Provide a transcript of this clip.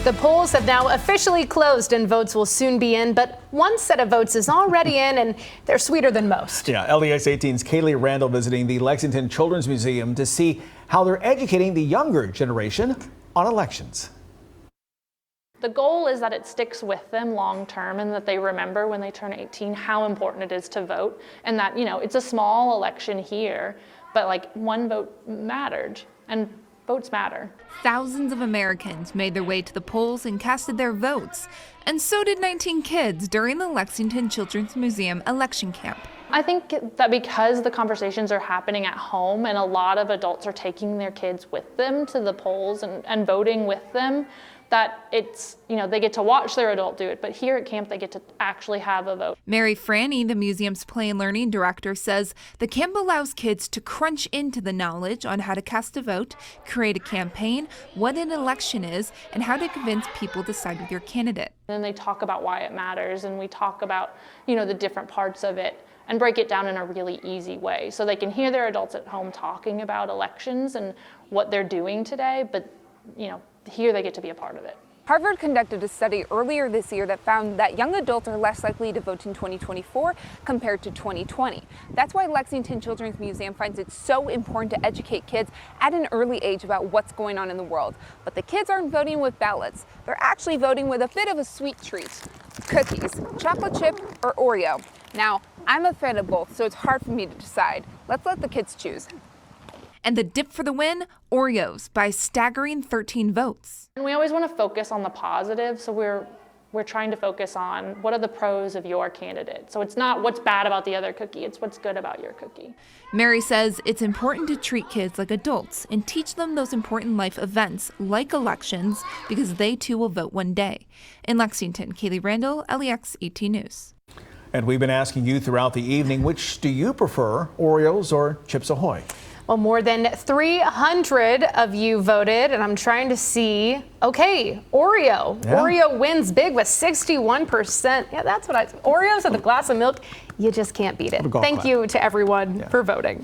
The polls have now officially closed and votes will soon be in, but one set of votes is already in and they're sweeter than most. Yeah, LEX 18's Kaylee Randall visiting the Lexington Children's Museum to see how they're educating the younger generation on elections. The goal is that it sticks with them long term and that they remember when they turn 18 how important it is to vote, and that, it's a small election here, but like one vote mattered, and votes matter. Thousands of Americans made their way to the polls and casted their votes, and so did 19 kids during the Lexington Children's Museum election camp. I think that because the conversations are happening at home and a lot of adults are taking their kids with them to the polls and voting with them, that it's, they get to watch their adult do it, but here at camp they get to actually have a vote. Mary Franny, the museum's play and learning director, says the camp allows kids to crunch into the knowledge on how to cast a vote, create a campaign, what an election is, and how to convince people to side with your candidate. And they talk about why it matters, and we talk about, the different parts of it, and break it down in a really easy way so they can hear their adults at home talking about elections and what they're doing today, but here they get to be a part of it. Harvard conducted a study earlier this year that found that young adults are less likely to vote in 2024 compared to 2020. That's why Lexington Children's Museum finds it so important to educate kids at an early age about what's going on in the world. But the kids aren't voting with ballots. They're actually voting with a bit of a sweet treat: cookies, chocolate chip, or Oreo. Now, I'm a fan of both, so it's hard for me to decide. Let's let the kids choose. And the dip for the win? Oreos, by a staggering 13 votes. And we always want to focus on the positive, so we're trying to focus on what are the pros of your candidate. So it's not what's bad about the other cookie, it's what's good about your cookie. Mary says it's important to treat kids like adults and teach them those important life events like elections, because they too will vote one day. In Lexington, Kaylee Randall, LEX 18 News. And we've been asking you throughout the evening, which do you prefer, Oreos or Chips Ahoy? Well, more than 300 of you voted, and I'm trying to see. Okay, Oreo. Yeah. Oreo wins big with 61%. Yeah, that's what Oreos with a glass of milk. You just can't beat it. Thank you to everyone for voting.